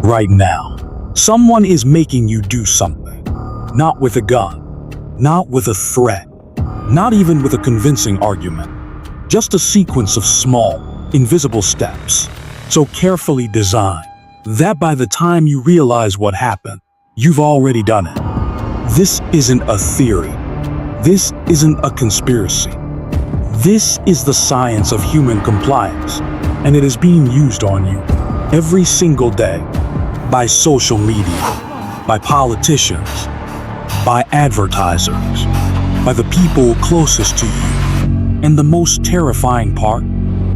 right now. Someone is making you do something. Not with a gun, not with a threat, not even with a convincing argument. Just a sequence of small, invisible steps, so carefully designed that by the time you realize what happened, you've already done it. This isn't a theory. This isn't a conspiracy. This is the science of human compliance, and it is being used on you every single day by social media, by politicians, by advertisers, by the people closest to you. And the most terrifying part,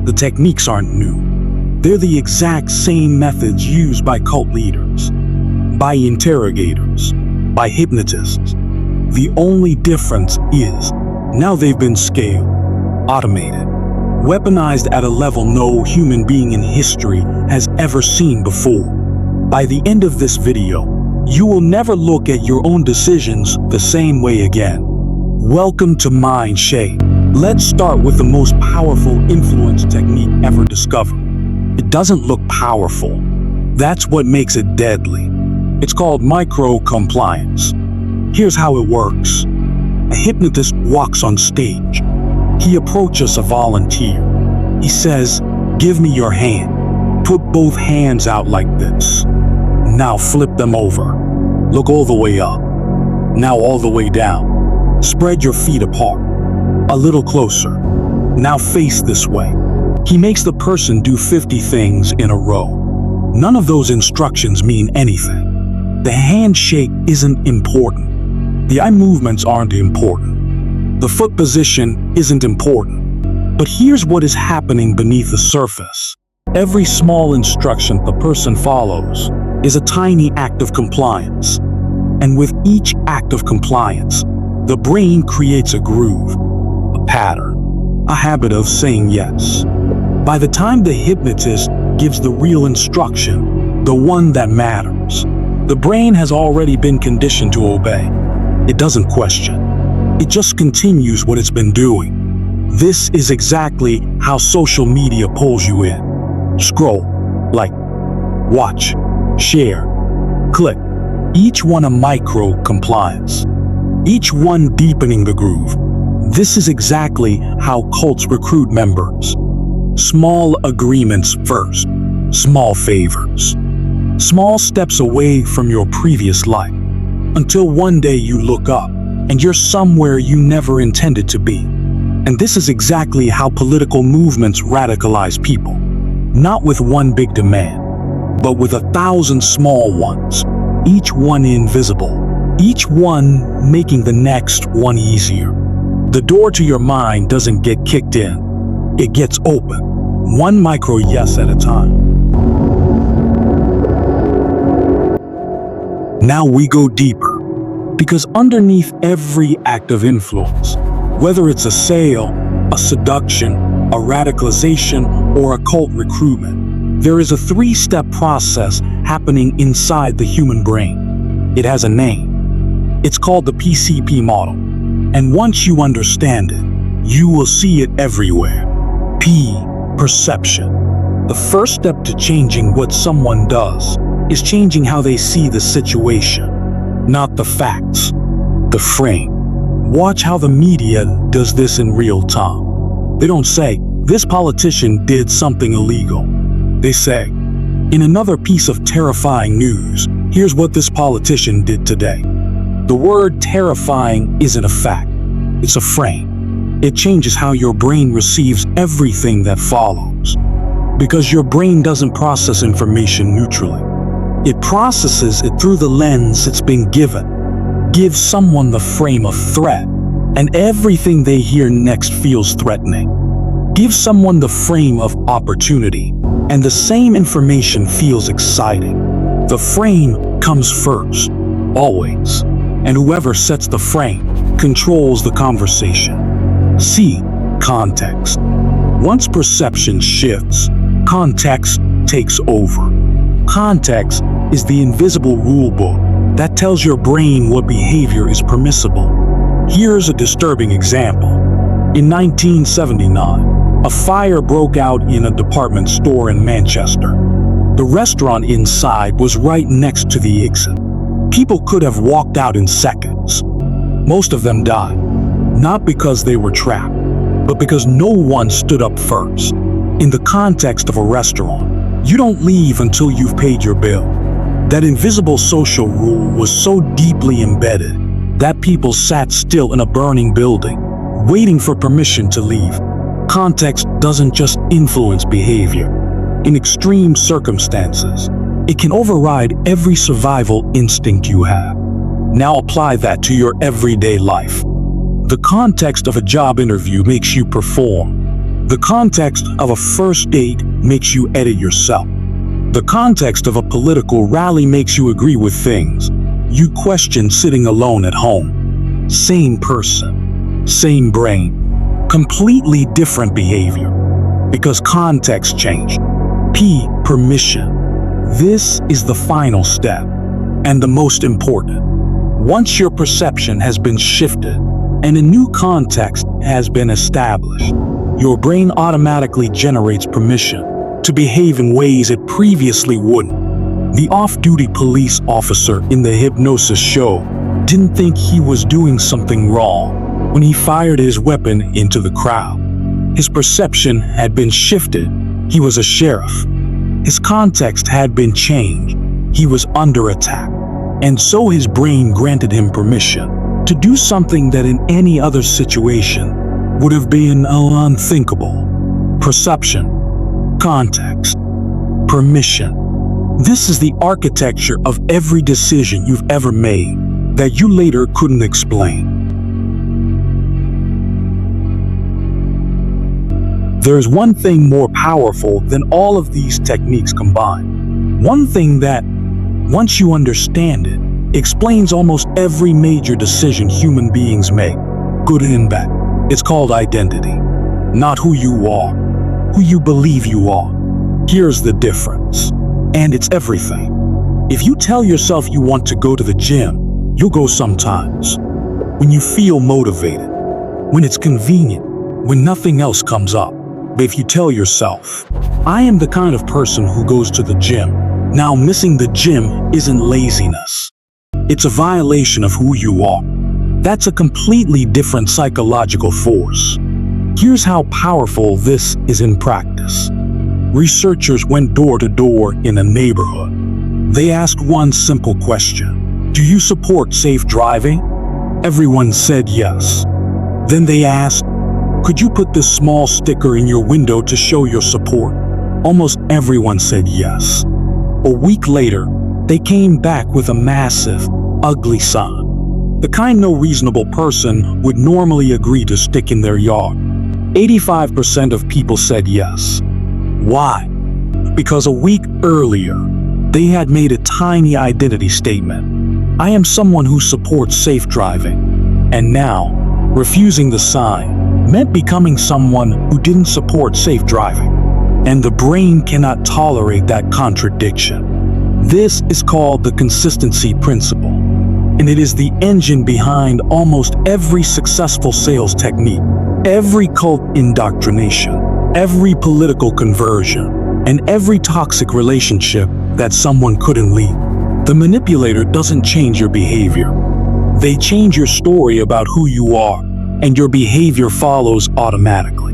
the techniques aren't new. They're the exact same methods used by cult leaders, by interrogators, by hypnotists. The only difference is now they've been scaled, automated, weaponized at a level no human being in history has ever seen before. By the end of this video, you will never look at your own decisions the same way again. Welcome to MindShade. Let's start with the most powerful influence technique ever discovered. It doesn't look powerful. That's what makes it deadly. It's called micro-compliance. Here's how it works. A hypnotist walks on stage. He approaches a volunteer. He says, "Give me your hand. Put both hands out like this. Now flip them over. Look all the way up. Now all the way down. Spread your feet apart. A little closer. Now face this way." He makes the person do 50 things in a row. None of those instructions mean anything. The handshake isn't important. The eye movements aren't important. The foot position isn't important. But here's what is happening beneath the surface. Every small instruction the person follows is a tiny act of compliance. And with each act of compliance, the brain creates a groove, a pattern, a habit of saying yes. By the time the hypnotist gives the real instruction, the one that matters, the brain has already been conditioned to obey. It doesn't question. It just continues what it's been doing. This is exactly how social media pulls you in. Scroll, like, watch, share, click. Each one a micro-compliance. Each one deepening the groove. This is exactly how cults recruit members. Small agreements first, small favors, small steps away from your previous life, until one day you look up and you're somewhere you never intended to be. And this is exactly how political movements radicalize people, not with one big demand, but with 1,000 small ones, each one invisible, each one making the next one easier. The door to your mind doesn't get kicked in, it gets open, one micro yes at a time. Now we go deeper, because underneath every act of influence, whether it's a sale, a seduction, a radicalization, or a cult recruitment, there is a three-step process happening inside the human brain. It has a name. It's called the PCP Model. And once you understand it, you will see it everywhere. P. Perception. The first step to changing what someone does is changing how they see the situation, not the facts, the frame. Watch how the media does this in real time. They don't say, "This politician did something illegal." They say, "In another piece of terrifying news, here's what this politician did today." The word terrifying isn't a fact, it's a frame. It changes how your brain receives everything that follows. Because your brain doesn't process information neutrally. It processes it through the lens it's been given. Give someone the frame of threat, and everything they hear next feels threatening. Give someone the frame of opportunity, and the same information feels exciting. The frame comes first, always. And whoever sets the frame controls the conversation. See, context. Once perception shifts, context takes over. Context is the invisible rule book that tells your brain what behavior is permissible. Here's a disturbing example. In 1979, a fire broke out in a department store in Manchester. The restaurant inside was right next to the exit. People could have walked out in seconds. Most of them died, not because they were trapped, but because no one stood up first. In the context of a restaurant, you don't leave until you've paid your bill. That invisible social rule was so deeply embedded that people sat still in a burning building, waiting for permission to leave. Context doesn't just influence behavior. In extreme circumstances, it can override every survival instinct you have. Now apply that to your everyday life. The context of a job interview makes you perform. The context of a first date makes you edit yourself. The context of a political rally makes you agree with things you question sitting alone at home. Same person, same brain, completely different behavior, because context changed. Permission. This is the final step, and the most important. Once your perception has been shifted and a new context has been established, your brain automatically generates permission to behave in ways it previously wouldn't. The off-duty police officer in the hypnosis show didn't think he was doing something wrong when he fired his weapon into the crowd. His perception had been shifted. He was a sheriff. His context had been changed. He was under attack. And so his brain granted him permission to do something that in any other situation would have been unthinkable. Perception, context, permission. This is the architecture of every decision you've ever made that you later couldn't explain. There's one thing more powerful than all of these techniques combined. One thing that, once you understand it, explains almost every major decision human beings make, good and bad. It's called identity. Not who you are, who you believe you are. Here's the difference, and it's everything. If you tell yourself you want to go to the gym, you'll go sometimes. When you feel motivated, when it's convenient, when nothing else comes up. But if you tell yourself, I am the kind of person who goes to the gym, now missing the gym isn't laziness. It's a violation of who you are. That's a completely different psychological force. Here's how powerful this is in practice. Researchers went door to door in a neighborhood. They asked one simple question. Do you support safe driving? Everyone said yes. Then they asked, could you put this small sticker in your window to show your support? Almost everyone said yes. A week later, they came back with a massive, ugly sign. The kind no reasonable person would normally agree to stick in their yard. 85% of people said yes. Why? Because a week earlier, they had made a tiny identity statement. I am someone who supports safe driving. And now, refusing the sign meant becoming someone who didn't support safe driving. And the brain cannot tolerate that contradiction. This is called the consistency principle. And it is the engine behind almost every successful sales technique, every cult indoctrination, every political conversion, and every toxic relationship that someone couldn't leave. The manipulator doesn't change your behavior. They change your story about who you are, and your behavior follows automatically.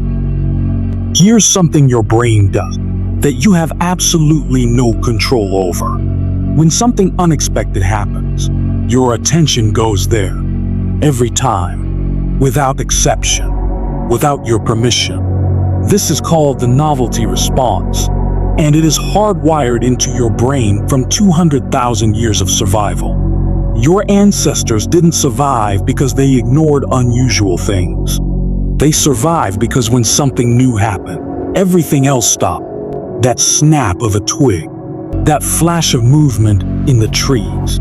Here's something your brain does that you have absolutely no control over. When something unexpected happens, your attention goes there. Every time, without exception, without your permission. This is called the novelty response, and it is hardwired into your brain from 200,000 years of survival. Your ancestors didn't survive because they ignored unusual things. They survived because when something new happened, everything else stopped. That snap of a twig, that flash of movement in the trees,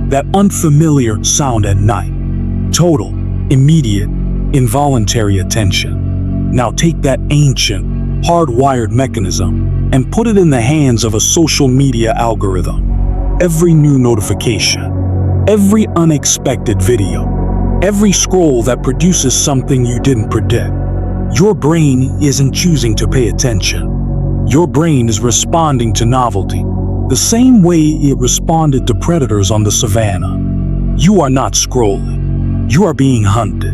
that unfamiliar sound at night. Total, immediate, involuntary attention. Now take that ancient, hardwired mechanism and put it in the hands of a social media algorithm. Every new notification, every unexpected video, every scroll that produces something you didn't predict. Your brain isn't choosing to pay attention. Your brain is responding to novelty, the same way it responded to predators on the savannah. You are not scrolling. You are being hunted.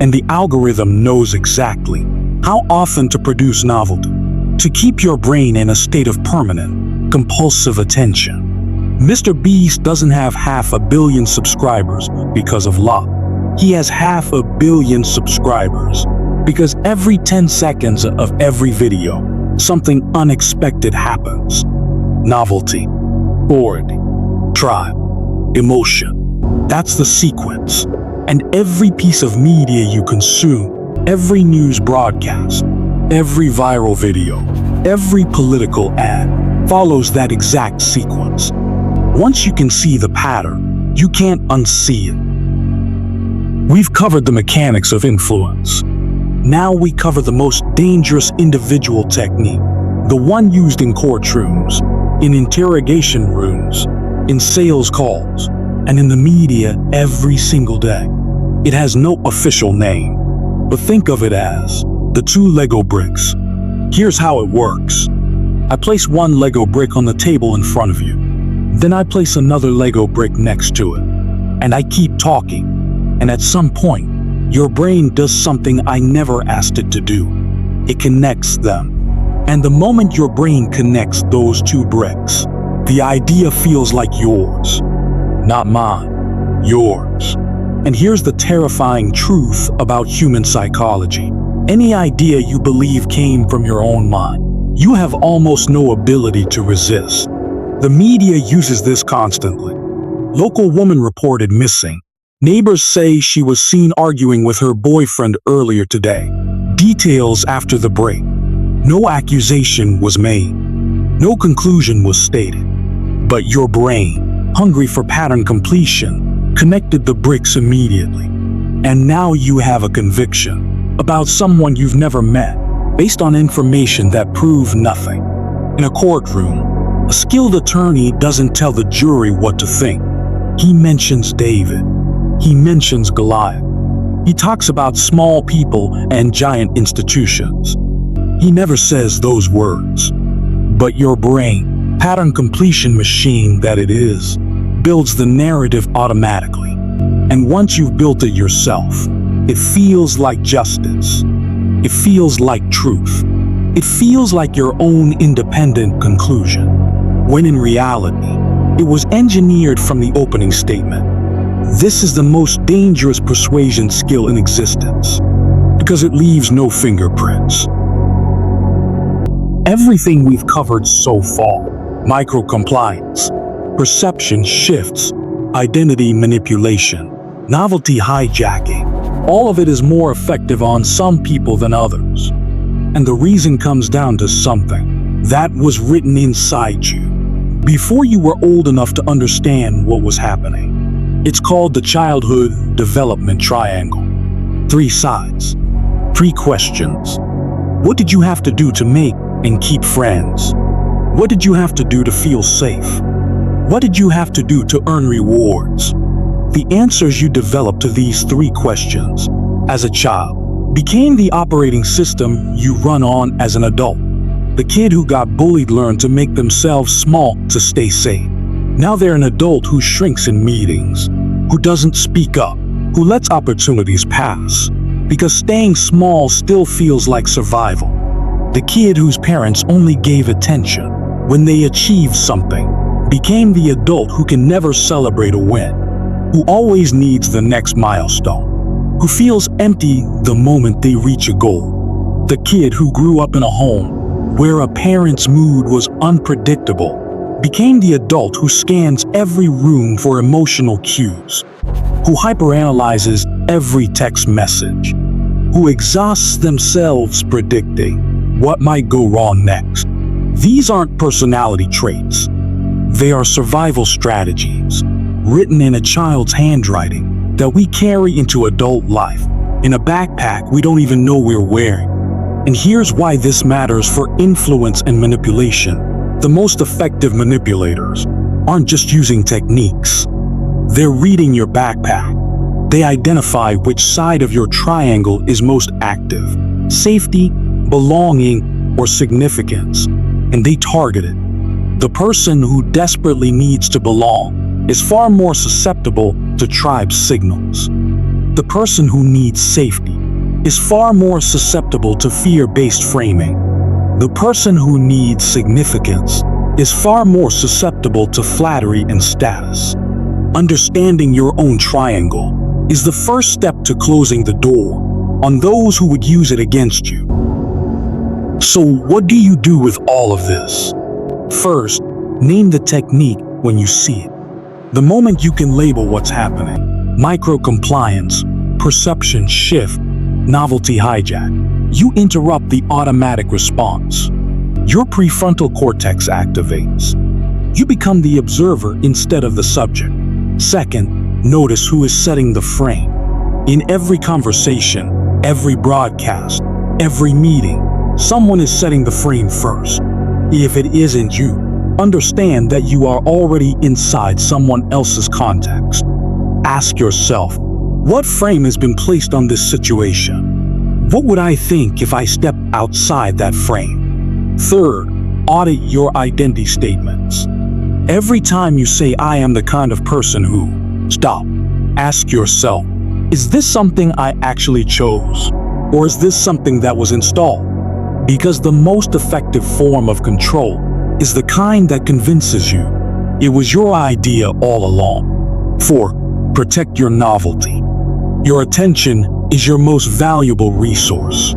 And the algorithm knows exactly how often to produce novelty, to keep your brain in a state of permanent, compulsive attention. Mr. Beast doesn't have 500 million subscribers because of luck. He has 500 million subscribers because every 10 seconds of every video, something unexpected happens. Novelty, authority, tribe, emotion. That's the sequence. And every piece of media you consume, every news broadcast, every viral video, every political ad follows that exact sequence. Once you can see the pattern, you can't unsee it. We've covered the mechanics of influence. Now we cover the most dangerous individual technique, the one used in courtrooms, in interrogation rooms, in sales calls, and in the media every single day. It has no official name, but think of it as the 2 Lego bricks. Here's how it works. I place one Lego brick on the table in front of you. Then I place another Lego brick next to it. And I keep talking. And at some point, your brain does something I never asked it to do. It connects them. And the moment your brain connects those 2 bricks, the idea feels like yours. Not mine, yours. And here's the terrifying truth about human psychology. Any idea you believe came from your own mind, you have almost no ability to resist. The media uses this constantly. Local woman reported missing. Neighbors say she was seen arguing with her boyfriend earlier today. Details after the break. No accusation was made. No conclusion was stated. But your brain, hungry for pattern completion, connected the bricks immediately. And now you have a conviction about someone you've never met, based on information that proved nothing. In a courtroom, a skilled attorney doesn't tell the jury what to think. He mentions David. He mentions Goliath. He talks about small people and giant institutions. He never says those words. But your brain, pattern completion machine that it is, builds the narrative automatically. And once you've built it yourself, it feels like justice. It feels like truth. It feels like your own independent conclusion. When in reality, it was engineered from the opening statement. This is the most dangerous persuasion skill in existence, because it leaves no fingerprints. Everything we've covered so far, micro-compliance, perception shifts, identity manipulation, novelty hijacking, all of it is more effective on some people than others. And the reason comes down to something that was written inside you before you were old enough to understand what was happening. It's called the childhood development triangle. 3 sides, 3 questions. What did you have to do to make and keep friends? What did you have to do to feel safe? What did you have to do to earn rewards? The answers you developed to these 3 questions as a child became the operating system you run on as an adult. The kid who got bullied learned to make themselves small to stay safe. Now they're an adult who shrinks in meetings, who doesn't speak up, who lets opportunities pass, because staying small still feels like survival. The kid whose parents only gave attention when they achieved something became the adult who can never celebrate a win, who always needs the next milestone, who feels empty the moment they reach a goal. The kid who grew up in a home where a parent's mood was unpredictable became the adult who scans every room for emotional cues, who hyperanalyzes every text message, who exhausts themselves predicting what might go wrong next. These aren't personality traits. They are survival strategies, written in a child's handwriting that we carry into adult life, in a backpack we don't even know we're wearing. And here's why this matters for influence and manipulation. The most effective manipulators aren't just using techniques. They're reading your backpack. They identify which side of your triangle is most active: safety, belonging, or significance, and they target it. The person who desperately needs to belong is far more susceptible to tribe signals. The person who needs safety is far more susceptible to fear-based framing. The person who needs significance is far more susceptible to flattery and status. Understanding your own triangle is the first step to closing the door on those who would use it against you. So what do you do with all of this? First, name the technique when you see it. The moment you can label what's happening, micro-compliance, perception shift, novelty hijack, you interrupt the automatic response. Your prefrontal cortex activates. You become the observer instead of the subject. Second, notice who is setting the frame. In every conversation, every broadcast, every meeting, someone is setting the frame first. If it isn't you, understand that you are already inside someone else's context. Ask yourself, what frame has been placed on this situation? What would I think if I stepped outside that frame? Third, audit your identity statements. Every time you say, I am the kind of person who, stop. Ask yourself, is this something I actually chose? Or is this something that was installed? Because the most effective form of control is the kind that convinces you it was your idea all along. 4. Protect your novelty. Your attention is your most valuable resource,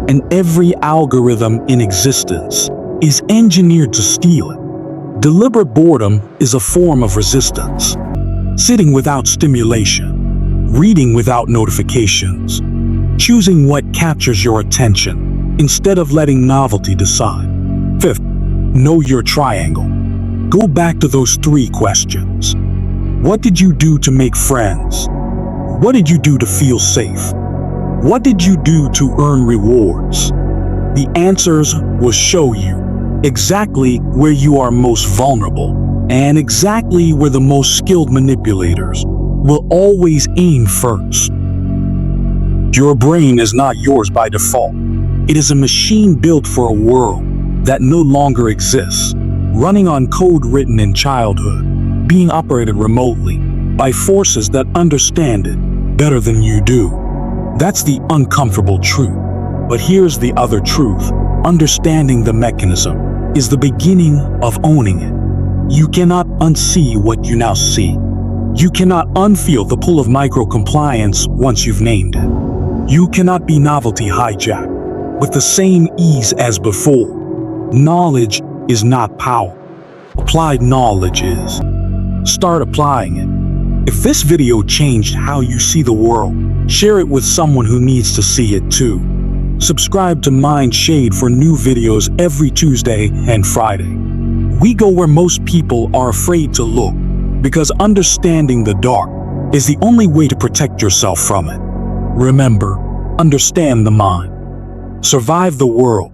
and every algorithm in existence is engineered to steal it. Deliberate boredom is a form of resistance. Sitting without stimulation, reading without notifications, choosing what captures your attention instead of letting novelty decide. 5th, know your triangle. Go back to those 3 questions. What did you do to make friends? What did you do to feel safe? What did you do to earn rewards? The answers will show you exactly where you are most vulnerable and exactly where the most skilled manipulators will always aim first. Your brain is not yours by default. It is a machine built for a world that no longer exists, running on code written in childhood, being operated remotely by forces that understand it better than you do. That's the uncomfortable truth. But here's the other truth. Understanding the mechanism is the beginning of owning it. You cannot unsee what you now see. You cannot unfeel the pull of micro-compliance once you've named it. You cannot be novelty hijacked with the same ease as before. Knowledge is not power. Applied knowledge is. Start applying it. If this video changed how you see the world, share it with someone who needs to see it too. Subscribe to MindShade for new videos every Tuesday and Friday. We go where most people are afraid to look, because understanding the dark is the only way to protect yourself from it. Remember, understand the mind. Survive the world.